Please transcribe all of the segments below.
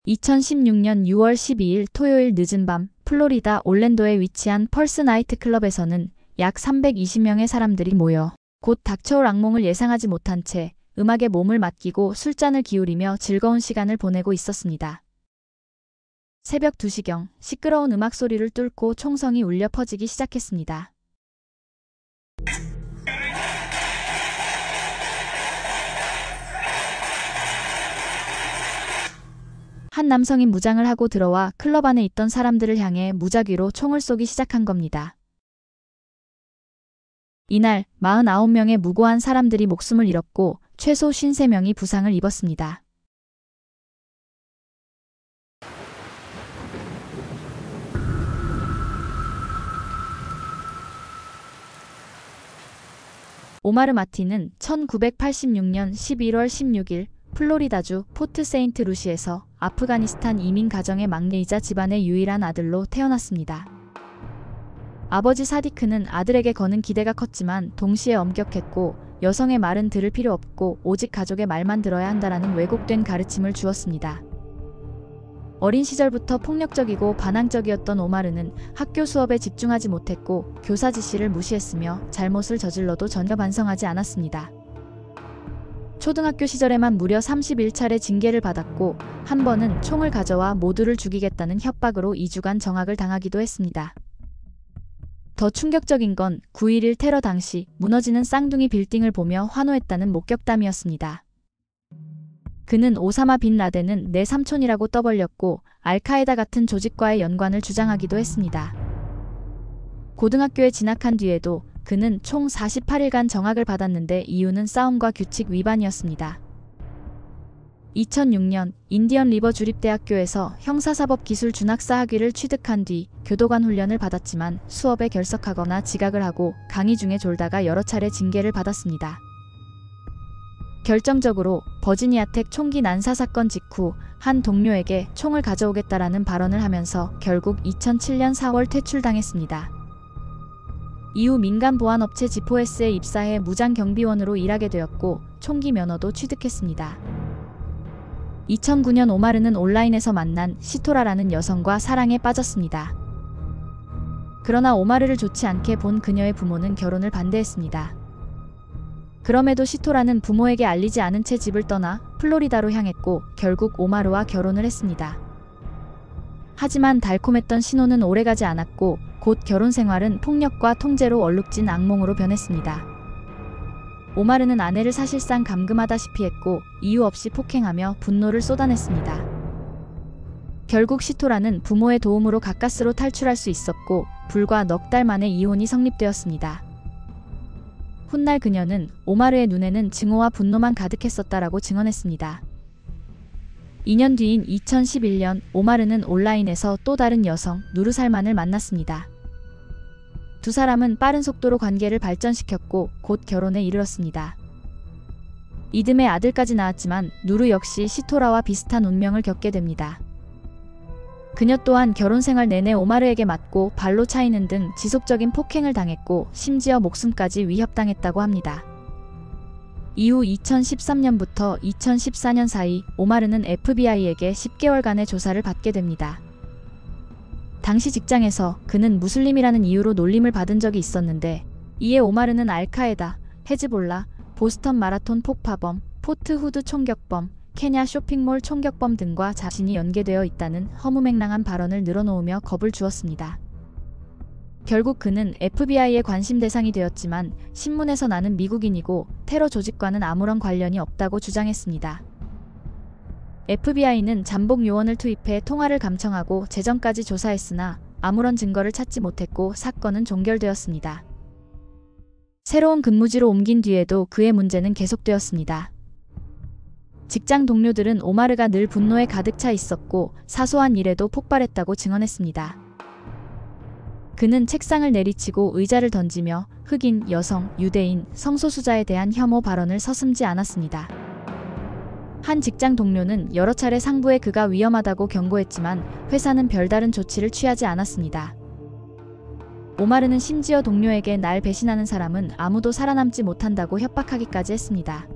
2016년 6월 12일 토요일 늦은 밤 플로리다 올랜도에 위치한 펄스 나이트클럽에서는 약 320명의 사람들이 모여 곧 닥쳐올 악몽을 예상하지 못한 채 음악에 몸을 맡기고 술잔을 기울이며 즐거운 시간을 보내고 있었습니다. 새벽 2시경 시끄러운 음악 소리를 뚫고 총성이 울려 퍼지기 시작했습니다. 한 남성이 무장을 하고 들어와 클럽 안에 있던 사람들을 향해 무작위로 총을 쏘기 시작한 겁니다. 이날 49명의 무고한 사람들이 목숨을 잃었고 최소 53명이 부상을 입었습니다. 오마르 마틴은 1986년 11월 16일 플로리다주 포트 세인트 루시에서 아프가니스탄 이민 가정의 막내이자 집안의 유일한 아들로 태어났습니다. 아버지 사디크는 아들에게 거는 기대가 컸지만 동시에 엄격했고 여성의 말은 들을 필요 없고 오직 가족의 말만 들어야 한다라는 왜곡된 가르침을 주었습니다. 어린 시절부터 폭력적이고 반항적이었던 오마르는 학교 수업에 집중하지 못했고 교사 지시를 무시했으며 잘못을 저질러도 전혀 반성하지 않았습니다. 초등학교 시절에만 무려 31차례 징계를 받았고 한 번은 총을 가져와 모두를 죽이겠다는 협박으로 2주간 정학을 당하기도 했습니다. 더 충격적인 건 9.11 테러 당시 무너지는 쌍둥이 빌딩을 보며 환호했다는 목격담이었습니다. 그는 오사마 빈 라덴은 내 삼촌이라고 떠벌렸고 알카에다 같은 조직과의 연관을 주장하기도 했습니다. 고등학교에 진학한 뒤에도 그는 총 48일간 정학을 받았는데 이유는 싸움과 규칙 위반이었습니다. 2006년 인디언 리버 주립대학교에서 형사사법기술 준학사 학위를 취득한 뒤 교도관 훈련을 받았지만 수업에 결석하거나 지각을 하고 강의 중에 졸다가 여러 차례 징계를 받았습니다. 결정적으로 버지니아텍 총기 난사 사건 직후 한 동료에게 총을 가져오겠다라는 발언을 하면서 결국 2007년 4월 퇴출당했습니다. 이후 민간 보안업체 지포에스에 입사해 무장경비원으로 일하게 되었고 총기 면허도 취득했습니다. 2009년 오마르는 온라인에서 만난 시토라라는 여성과 사랑에 빠졌습니다. 그러나 오마르를 좋지 않게 본 그녀의 부모는 결혼을 반대했습니다. 그럼에도 시토라는 부모에게 알리지 않은 채 집을 떠나 플로리다로 향했고 결국 오마르와 결혼을 했습니다. 하지만 달콤했던 신혼은 오래가지 않았고 곧 결혼 생활은 폭력과 통제로 얼룩진 악몽으로 변했습니다. 오마르는 아내를 사실상 감금하다시피 했고 이유 없이 폭행하며 분노를 쏟아냈습니다. 결국 시토라는 부모의 도움으로 가까스로 탈출할 수 있었고 불과 넉 달 만에 이혼이 성립되었습니다. 훗날 그녀는 오마르의 눈에는 증오와 분노만 가득했었다라고 증언했습니다. 2년 뒤인 2011년 오마르는 온라인에서 또 다른 여성 누르살만을 만났습니다. 두 사람은 빠른 속도로 관계를 발전시켰고 곧 결혼에 이르렀습니다. 이듬해 아들까지 낳았지만 누르 역시 시토라와 비슷한 운명을 겪게 됩니다. 그녀 또한 결혼 생활 내내 오마르에게 맞고 발로 차이는 등 지속적인 폭행을 당했고 심지어 목숨까지 위협당했다고 합니다. 이후 2013년부터 2014년 사이 오마르는 FBI에게 10개월간의 조사를 받게 됩니다. 당시 직장에서 그는 무슬림이라는 이유로 놀림을 받은 적이 있었는데 이에 오마르는 알카에다, 헤즈볼라, 보스턴 마라톤 폭파범, 포트 후드 총격범, 케냐 쇼핑몰 총격범 등과 자신이 연계되어 있다는 허무맹랑한 발언을 늘어놓으며 겁을 주었습니다. 결국 그는 FBI의 관심 대상이 되었지만 신문에서 나는 미국인이고 테러 조직과는 아무런 관련이 없다고 주장했습니다. FBI는 잠복 요원을 투입해 통화를 감청하고 재정까지 조사했으나 아무런 증거를 찾지 못했고 사건은 종결되었습니다. 새로운 근무지로 옮긴 뒤에도 그의 문제는 계속되었습니다. 직장 동료들은 오마르가 늘 분노에 가득 차 있었고 사소한 일에도 폭발했다고 증언했습니다. 그는 책상을 내리치고 의자를 던지며 흑인, 여성, 유대인, 성소수자에 대한 혐오 발언을 서슴지 않았습니다. 한 직장 동료는 여러 차례 상부에 그가 위험하다고 경고했지만 회사는 별다른 조치를 취하지 않았습니다. 오마르는 심지어 동료에게 날 배신하는 사람은 아무도 살아남지 못한다고 협박하기까지 했습니다.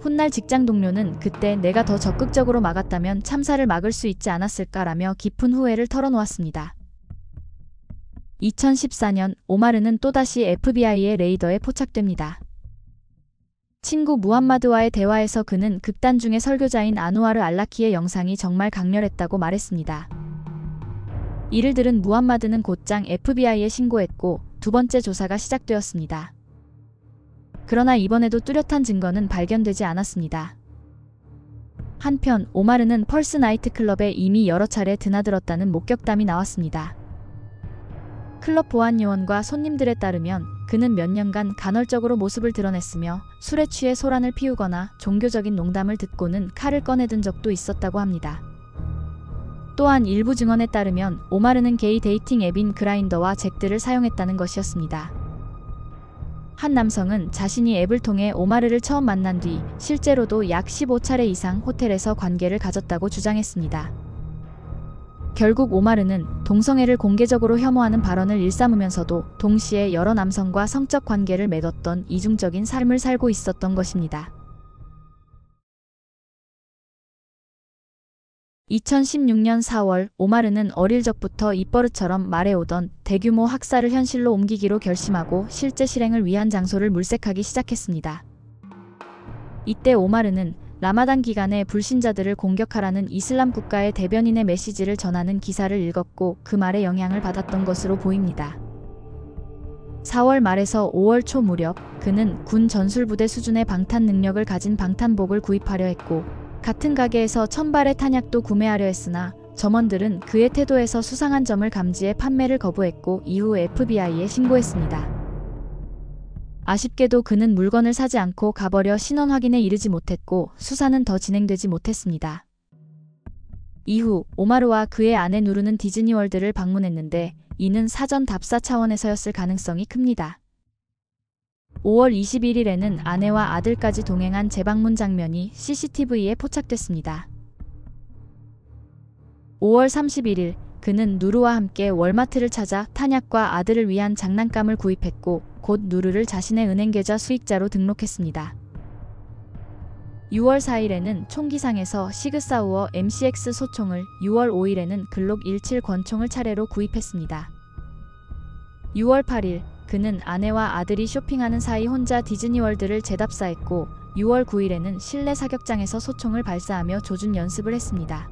훗날 직장 동료는 그때 내가 더 적극적으로 막았다면 참사를 막을 수 있지 않았을까라며 깊은 후회를 털어놓았습니다. 2014년 오마르는 또다시 FBI의 레이더에 포착됩니다. 친구 무함마드와의 대화에서 그는 극단 중의 설교자인 아누아르 알라키의 영상이 정말 강렬했다고 말했습니다. 이를 들은 무함마드는 곧장 FBI에 신고했고 두 번째 조사가 시작되었습니다. 그러나 이번에도 뚜렷한 증거는 발견되지 않았습니다. 한편 오마르는 펄스 나이트클럽에 이미 여러 차례 드나들었다는 목격담이 나왔습니다. 클럽 보안 요원과 손님들에 따르면 그는 몇 년간 간헐적으로 모습을 드러냈으며 술에 취해 소란을 피우거나 종교적인 농담을 듣고는 칼을 꺼내든 적도 있었다고 합니다. 또한 일부 증언에 따르면 오마르는 게이 데이팅 앱인 그라인더와 잭들을 사용했다는 것이었습니다. 한 남성은 자신이 앱을 통해 오마르를 처음 만난 뒤 실제로도 약 15차례 이상 호텔에서 관계를 가졌다고 주장했습니다. 결국 오마르는 동성애를 공개적으로 혐오하는 발언을 일삼으면서도 동시에 여러 남성과 성적 관계를 맺었던 이중적인 삶을 살고 있었던 것입니다. 2016년 4월 오마르는 어릴 적부터 입버릇처럼 말해오던 대규모 학살을 현실로 옮기기로 결심하고 실제 실행을 위한 장소를 물색하기 시작했습니다. 이때 오마르는 라마단 기간에 불신자들을 공격하라는 이슬람 국가의 대변인의 메시지를 전하는 기사를 읽었고 그 말에 영향을 받았던 것으로 보입니다. 4월 말에서 5월 초 무렵 그는 군 전술부대 수준의 방탄 능력을 가진 방탄복을 구입하려 했고 같은 가게에서 1000발의 탄약도 구매하려 했으나 점원들은 그의 태도에서 수상한 점을 감지해 판매를 거부했고 이후 FBI에 신고했습니다. 아쉽게도 그는 물건을 사지 않고 가버려 신원 확인에 이르지 못했고 수사는 더 진행되지 못했습니다. 이후 오마르와 그의 아내 누르는 디즈니월드를 방문했는데 이는 사전 답사 차원에서였을 가능성이 큽니다. 5월 21일에는 아내와 아들까지 동행한 재방문 장면이 CCTV에 포착됐습니다. 5월 31일 그는 누르와 함께 월마트를 찾아 탄약과 아들을 위한 장난감을 구입했고 곧 누르를 자신의 은행 계좌 수익자로 등록했습니다. 6월 4일에는 총기상에서 시그사우어 MCX 소총을, 6월 5일에는 글록 17 권총을 차례로 구입했습니다. 6월 8일 그는 아내와 아들이 쇼핑하는 사이 혼자 디즈니월드를 재답사했고 6월 9일에는 실내 사격장에서 소총을 발사하며 조준 연습을 했습니다.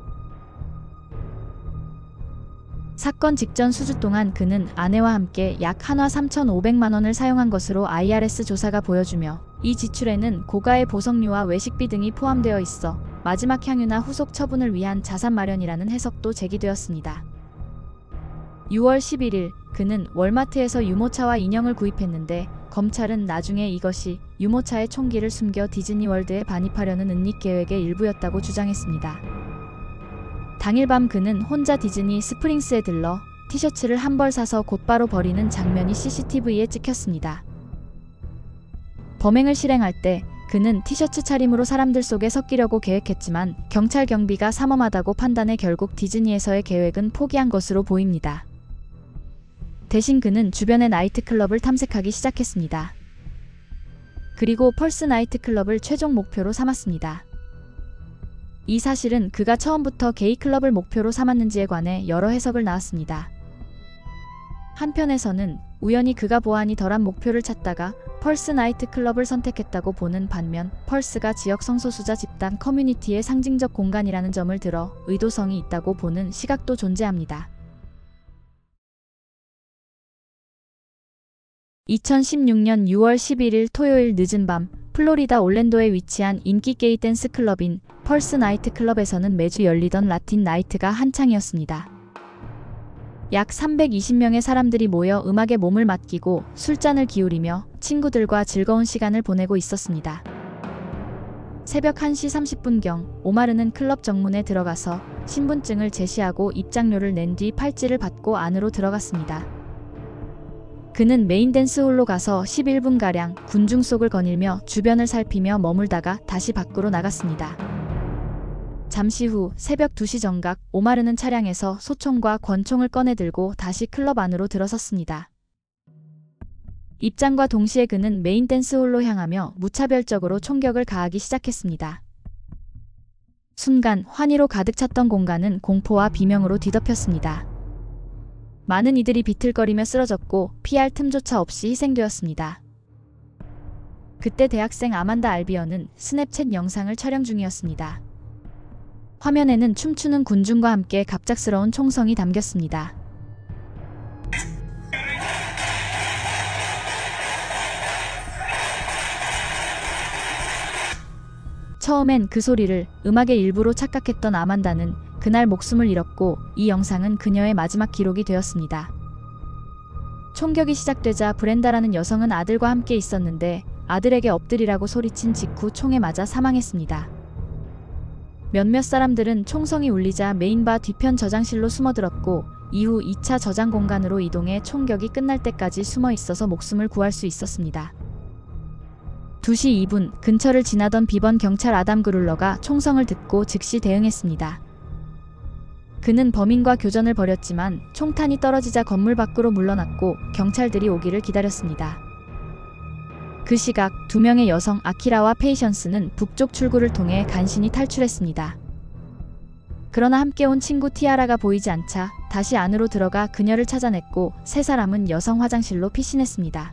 사건 직전 수주 동안 그는 아내와 함께 약 한화 3,500만 원을 사용한 것으로 IRS 조사가 보여주며 이 지출에는 고가의 보석류와 외식비 등이 포함되어 있어 마지막 향유나 후속 처분을 위한 자산 마련이라는 해석도 제기되었습니다. 6월 11일 그는 월마트에서 유모차와 인형을 구입했는데 검찰은 나중에 이것이 유모차에 총기를 숨겨 디즈니월드에 반입하려는 은닉 계획의 일부였다고 주장했습니다. 당일 밤 그는 혼자 디즈니 스프링스에 들러 티셔츠를 한 벌 사서 곧바로 버리는 장면이 CCTV에 찍혔습니다. 범행을 실행할 때 그는 티셔츠 차림으로 사람들 속에 섞이려고 계획했지만 경찰 경비가 삼엄하다고 판단해 결국 디즈니에서의 계획은 포기한 것으로 보입니다. 대신 그는 주변의 나이트클럽을 탐색하기 시작했습니다. 그리고 펄스 나이트클럽을 최종 목표로 삼았습니다. 이 사실은 그가 처음부터 게이클럽을 목표로 삼았는지에 관해 여러 해석을 낳았습니다. 한편에서는 우연히 그가 보안이 덜한 목표를 찾다가 펄스 나이트클럽을 선택했다고 보는 반면 펄스가 지역 성소수자 집단 커뮤니티의 상징적 공간이라는 점을 들어 의도성이 있다고 보는 시각도 존재합니다. 2016년 6월 11일 토요일 늦은 밤 플로리다 올랜도에 위치한 인기 게이 댄스 클럽인 펄스 나이트 클럽에서는 매주 열리던 라틴 나이트가 한창이었습니다. 약 320명의 사람들이 모여 음악에 몸을 맡기고 술잔을 기울이며 친구들과 즐거운 시간을 보내고 있었습니다. 새벽 1시 30분경 오마르는 클럽 정문에 들어가서 신분증을 제시하고 입장료를 낸 뒤 팔찌를 받고 안으로 들어갔습니다. 그는 메인 댄스홀로 가서 11분가량 군중 속을 거닐며 주변을 살피며 머물다가 다시 밖으로 나갔습니다. 잠시 후 새벽 2시 정각 오마르는 차량에서 소총과 권총을 꺼내 들고 다시 클럽 안으로 들어섰습니다. 입장과 동시에 그는 메인 댄스홀로 향하며 무차별적으로 총격을 가하기 시작했습니다. 순간 환희로 가득 찼던 공간은 공포와 비명으로 뒤덮였습니다. 많은 이들이 비틀거리며 쓰러졌고 피할 틈조차 없이 희생되었습니다. 그때 대학생 아만다 알비언은 스냅챗 영상을 촬영 중이었습니다. 화면에는 춤추는 군중과 함께 갑작스러운 총성이 담겼습니다. 처음엔 그 소리를 음악의 일부로 착각했던 아만다는 그날 목숨을 잃었고 이 영상은 그녀의 마지막 기록이 되었습니다. 총격이 시작되자 브렌다라는 여성은 아들과 함께 있었는데 아들에게 엎드리라고 소리친 직후 총에 맞아 사망했습니다. 몇몇 사람들은 총성이 울리자 메인바 뒤편 저장실로 숨어들었고 이후 2차 저장 공간으로 이동해 총격이 끝날 때까지 숨어 있어서 목숨을 구할 수 있었습니다. 2시 2분 근처를 지나던 비번 경찰 아담 그룰러가 총성을 듣고 즉시 대응했습니다. 그는 범인과 교전을 벌였지만 총탄이 떨어지자 건물 밖으로 물러났고 경찰들이 오기를 기다렸습니다. 그 시각 2명의 여성 아키라와 페이션스는 북쪽 출구를 통해 간신히 탈출했습니다. 그러나 함께 온 친구 티아라가 보이지 않자 다시 안으로 들어가 그녀를 찾아냈고 세 사람은 여성 화장실로 피신했습니다.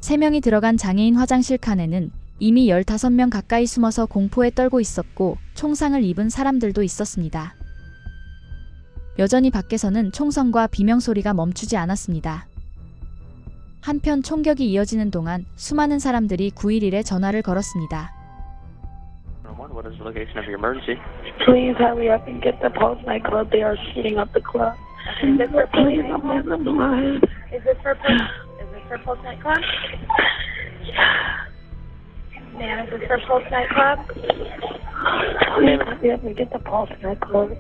3명이 들어간 장애인 화장실 칸에는 이미 15명 가까이 숨어서 공포에 떨고 있었고 총상을 입은 사람들도 있었습니다. 여전히 밖에서는 총성과 비명소리가 멈추지 않았습니다. 한편 총격이 이어지는 동안 수많은 사람들이 911에 전화를 걸었습니다. What is the location of your emergency? Please hurry up and get the Pulse nightclub. They are shooting up the club. Is this for Please, I'm in the blind. Is this for Pulse nightclub? Ma'am, is this for Pulse nightclub? Please hurry up and get the Pulse nightclub.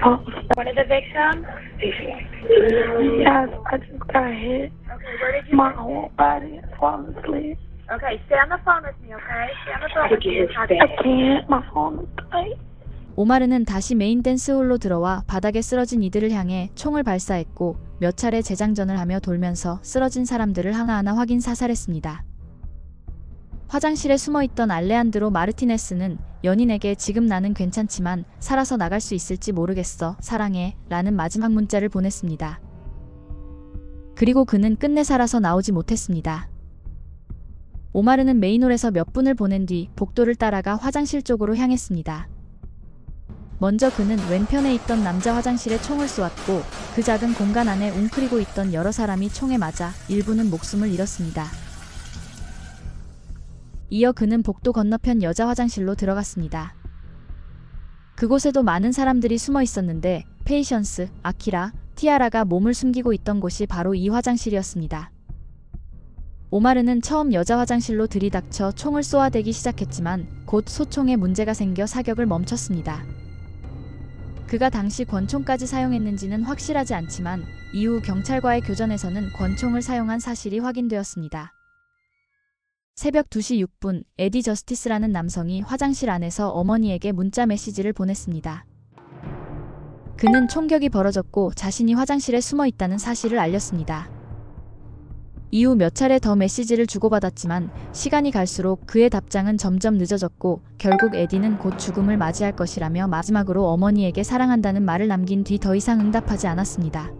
Pulse. What is the victim? Yes, I just got hit. Okay, where did you? My whole body is falling asleep. Okay, stay on the phone with me, okay? Stay on the phone with me. I can't. My phone is tight. 오마르는 다시 메인 댄스홀로 들어와 바닥에 쓰러진 이들을 향해 총을 발사했고 몇 차례 재장전을 하며 돌면서 쓰러진 사람들을 하나하나 확인 사살했습니다. 화장실에 숨어있던 알레한드로 마르티네스는 연인에게 지금 나는 괜찮지만 살아서 나갈 수 있을지 모르겠어. 사랑해. 라는 마지막 문자를 보냈습니다. 그리고 그는 끝내 살아서 나오지 못했습니다. 오마르는 메인홀에서 몇 분을 보낸 뒤 복도를 따라가 화장실 쪽으로 향했습니다. 먼저 그는 왼편에 있던 남자 화장실에 총을 쏘았고 그 작은 공간 안에 웅크리고 있던 여러 사람이 총에 맞아 일부는 목숨을 잃었습니다. 이어 그는 복도 건너편 여자 화장실로 들어갔습니다. 그곳에도 많은 사람들이 숨어 있었는데 페이션스, 아키라, 티아라가 몸을 숨기고 있던 곳이 바로 이 화장실이었습니다. 오마르는 처음 여자 화장실로 들이닥쳐 총을 쏘아대기 시작했지만 곧 소총에 문제가 생겨 사격을 멈췄습니다. 그가 당시 권총까지 사용했는지는 확실하지 않지만 이후 경찰과의 교전에서는 권총을 사용한 사실이 확인되었습니다. 새벽 2시 6분 에디 저스티스라는 남성이 화장실 안에서 어머니에게 문자 메시지를 보냈습니다. 그는 총격이 벌어졌고 자신이 화장실에 숨어 있다는 사실을 알렸습니다. 이후 몇 차례 더 메시지를 주고받았지만 시간이 갈수록 그의 답장은 점점 늦어졌고 결국 에디는 곧 죽음을 맞이할 것이라며 마지막으로 어머니에게 사랑한다는 말을 남긴 뒤 더 이상 응답하지 않았습니다.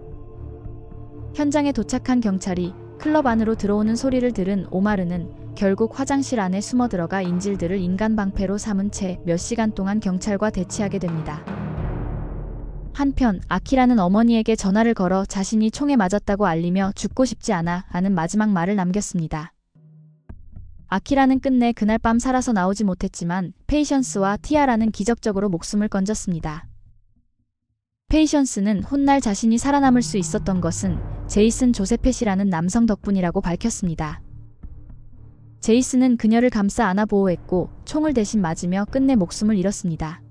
현장에 도착한 경찰이 클럽 안으로 들어오는 소리를 들은 오마르는 결국 화장실 안에 숨어 들어가 인질들을 인간 방패로 삼은 채 몇 시간 동안 경찰과 대치하게 됩니다. 한편 아키라는 어머니에게 전화를 걸어 자신이 총에 맞았다고 알리며 죽고 싶지 않아 하는 마지막 말을 남겼습니다. 아키라는 끝내 그날 밤 살아서 나오지 못했지만 페이션스와 티아라는 기적적으로 목숨을 건졌습니다. 페이션스는 훗날 자신이 살아남을 수 있었던 것은 제이슨 조세펫이라는 남성 덕분이라고 밝혔습니다. 제이슨은 그녀를 감싸 안아 보호했고 총을 대신 맞으며 끝내 목숨을 잃었습니다.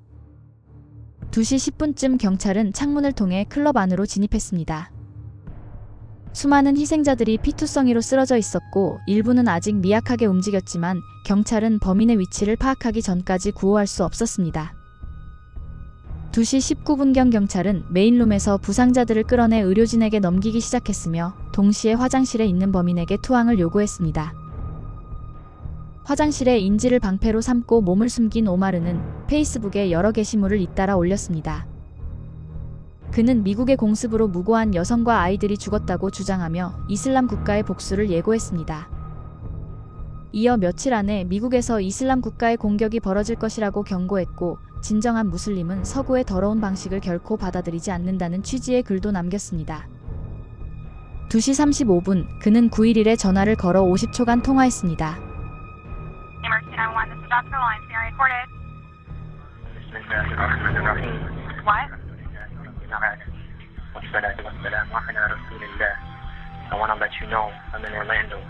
2시 10분쯤 경찰은 창문을 통해 클럽 안으로 진입했습니다. 수많은 희생자들이 피투성이로 쓰러져 있었고 일부는 아직 미약하게 움직였지만 경찰은 범인의 위치를 파악하기 전까지 구호할 수 없었습니다. 2시 19분경 경찰은 메인룸에서 부상자들을 끌어내 의료진에게 넘기기 시작했으며 동시에 화장실에 있는 범인에게 투항을 요구했습니다. 화장실에 인지를 방패로 삼고 몸을 숨긴 오마르는 페이스북에 여러 게시물을 잇따라 올렸습니다. 그는 미국의 공습으로 무고한 여성과 아이들이 죽었다고 주장하며 이슬람 국가의 복수를 예고했습니다. 이어 며칠 안에 미국에서 이슬람 국가의 공격이 벌어질 것이라고 경고했고, 진정한 무슬림은 서구의 더러운 방식을 결코 받아들이지 않는다는 취지의 글도 남겼습니다. 2시 35분, 그는 911에 전화를 걸어 50초간 통화했습니다. Emergency 911, this is Dr. Lawrence being recorded. What? I want to let you know I'm in Orlando,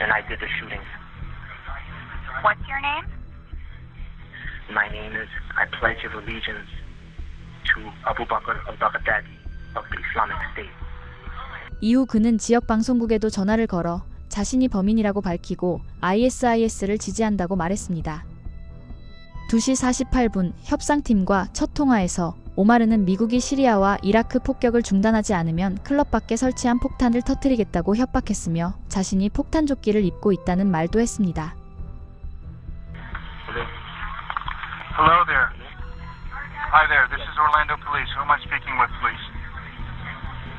and I did the shooting. What's your name? My name is, I pledge of allegiance to Abu Bakr al-Baghdadi of the Islamic State. 이후 그는 지역 방송국에도 전화를 걸어 자신이 범인이라고 밝히고 ISIS를 지지한다고 말했습니다. 2시 48분, 협상팀과 첫 통화에서 오마르는 미국이 시리아와 이라크 폭격을 중단하지 않으면 클럽 밖에 설치한 폭탄을 터뜨리겠다고 협박했으며 자신이 폭탄 조끼를 입고 있다는 말도 했습니다. Hello there. Hi there, this is Orlando Police. Who am I speaking with, please?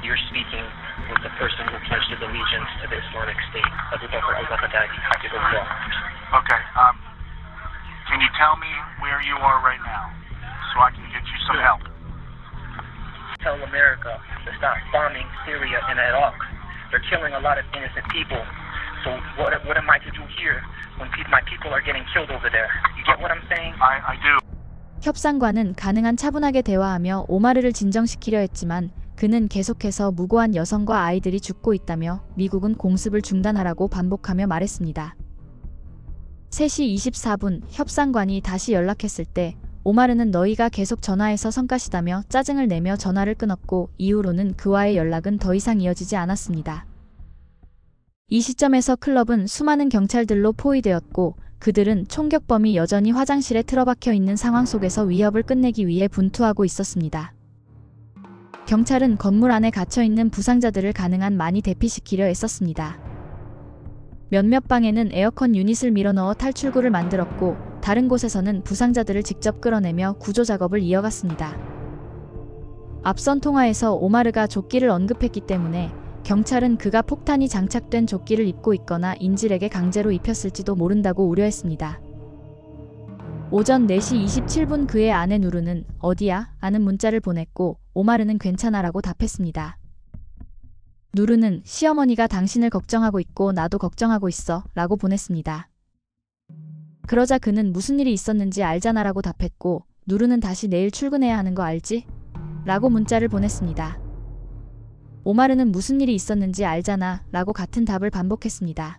You're speaking with the person who pledged his allegiance to the Islamic State, Abu Bakr al-Baghdadi, Hafidullah. Okay, can you tell me where you are right now so I can get you some help? Tell America to stop bombing Syria and Iraq. They're killing a lot of innocent people. So what am I to do here when my people are getting killed over there? You get what I'm saying? I do. 협상관은 가능한 차분하게 대화하며 오마르를 진정시키려 했지만 그는 계속해서 무고한 여성과 아이들이 죽고 있다며 미국은 공습을 중단하라고 반복하며 말했습니다. 3시 24분, 협상관이 다시 연락했을 때 오마르는 너희가 계속 전화해서 성가시다며 짜증을 내며 전화를 끊었고, 이후로는 그와의 연락은 더 이상 이어지지 않았습니다. 이 시점에서 클럽은 수많은 경찰들로 포위되었고, 그들은 총격범이 여전히 화장실에 틀어박혀 있는 상황 속에서 위협을 끝내기 위해 분투하고 있었습니다. 경찰은 건물 안에 갇혀있는 부상자들을 가능한 많이 대피시키려 애썼습니다. 몇몇 방에는 에어컨 유닛을 밀어넣어 탈출구를 만들었고, 다른 곳에서는 부상자들을 직접 끌어내며 구조 작업을 이어갔습니다. 앞선 통화에서 오마르가 조끼를 언급했기 때문에 경찰은 그가 폭탄이 장착된 조끼를 입고 있거나 인질에게 강제로 입혔을지도 모른다고 우려했습니다. 오전 4시 27분 그의 아내 누르는 어디야? 라는 문자를 보냈고, 오마르는 괜찮아라고 답했습니다. 누르는 시어머니가 당신을 걱정하고 있고 나도 걱정하고 있어 라고 보냈습니다. 그러자 그는 무슨 일이 있었는지 알잖아라고 답했고, 누르는 다시 내일 출근해야 하는 거 알지? 라고 문자를 보냈습니다. 오마르는 무슨 일이 있었는지 알잖아 라고 같은 답을 반복했습니다.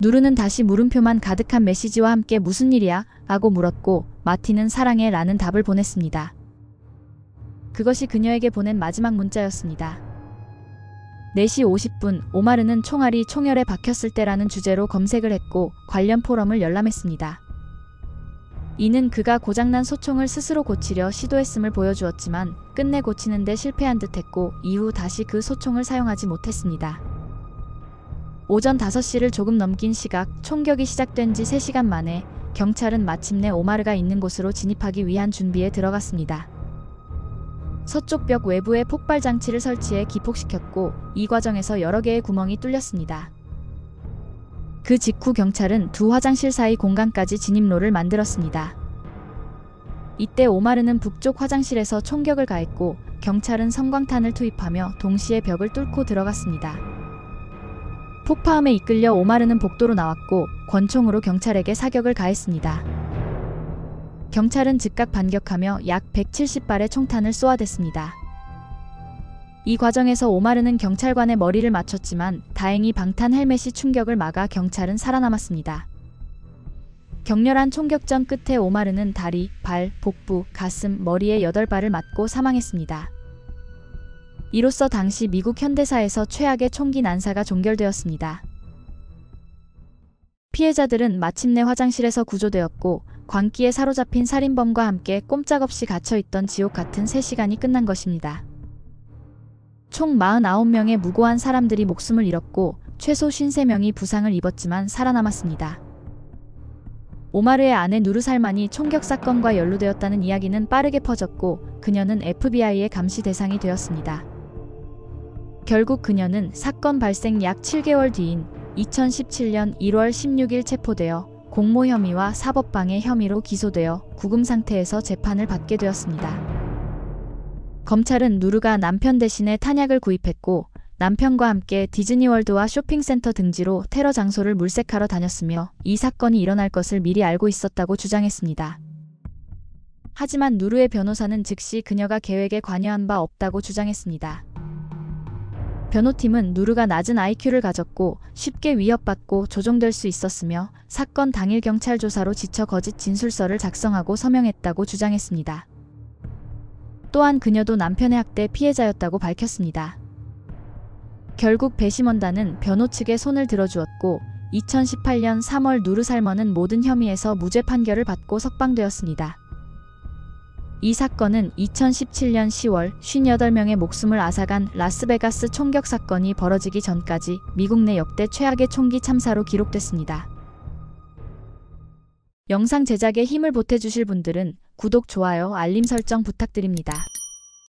누르는 다시 물음표만 가득한 메시지와 함께 무슨 일이야? 라고 물었고, 마티는 사랑해 라는 답을 보냈습니다. 그것이 그녀에게 보낸 마지막 문자였습니다. 4시 50분, 오마르는 총알이 총열에 박혔을 때라는 주제로 검색을 했고 관련 포럼을 열람했습니다. 이는 그가 고장난 소총을 스스로 고치려 시도했음을 보여주었지만 끝내 고치는 데 실패한 듯했고 이후 다시 그 소총을 사용하지 못했습니다. 오전 5시를 조금 넘긴 시각, 총격이 시작된 지 3시간 만에 경찰은 마침내 오마르가 있는 곳으로 진입하기 위한 준비에 들어갔습니다. 서쪽 벽 외부에 폭발 장치를 설치해 기폭시켰고, 이 과정에서 여러 개의 구멍이 뚫렸습니다. 그 직후 경찰은 두 화장실 사이 공간까지 진입로를 만들었습니다. 이때 오마르는 북쪽 화장실에서 총격을 가했고, 경찰은 섬광탄을 투입하며 동시에 벽을 뚫고 들어갔습니다. 폭파함에 이끌려 오마르는 복도로 나왔고 권총으로 경찰에게 사격을 가했습니다. 경찰은 즉각 반격하며 약 170발의 총탄을 쏘아댔습니다. 이 과정에서 오마르는 경찰관의 머리를 맞췄지만 다행히 방탄 헬멧이 충격을 막아 경찰은 살아남았습니다. 격렬한 총격전 끝에 오마르는 다리, 발, 복부, 가슴, 머리에 8발을 맞고 사망했습니다. 이로써 당시 미국 현대사에서 최악의 총기 난사가 종결되었습니다. 피해자들은 마침내 화장실에서 구조되었고 광기에 사로잡힌 살인범과 함께 꼼짝없이 갇혀있던 지옥 같은 3시간이 끝난 것입니다. 총 49명의 무고한 사람들이 목숨을 잃었고 최소 53명이 부상을 입었지만 살아남았습니다. 오마르의 아내 누르 살만이 총격 사건과 연루되었다는 이야기는 빠르게 퍼졌고 그녀는 FBI의 감시 대상이 되었습니다. 결국 그녀는 사건 발생 약 7개월 뒤인 2017년 1월 16일 체포되어 공모 혐의와 사법방해 혐의로 기소되어 구금 상태에서 재판을 받게 되었습니다. 검찰은 누르가 남편 대신에 탄약을 구입했고 남편과 함께 디즈니월드와 쇼핑센터 등지로 테러 장소를 물색하러 다녔으며 이 사건이 일어날 것을 미리 알고 있었다고 주장했습니다. 하지만 누르의 변호사는 즉시 그녀가 계획에 관여한 바 없다고 주장했습니다. 변호팀은 누르가 낮은 IQ를 가졌고 쉽게 위협받고 조종될 수 있었으며 사건 당일 경찰 조사로 지쳐 거짓 진술서를 작성하고 서명했다고 주장했습니다. 또한 그녀도 남편의 학대 피해자였다고 밝혔습니다. 결국 배심원단은 변호 측의 손을 들어주었고 2018년 3월 누르 살먼은 모든 혐의에서 무죄 판결을 받고 석방되었습니다. 이 사건은 2017년 10월 58명의 목숨을 앗아간 라스베가스 총격 사건이 벌어지기 전까지 미국 내 역대 최악의 총기 참사로 기록됐습니다. 영상 제작에 힘을 보태주실 분들은 구독, 좋아요, 알림 설정 부탁드립니다.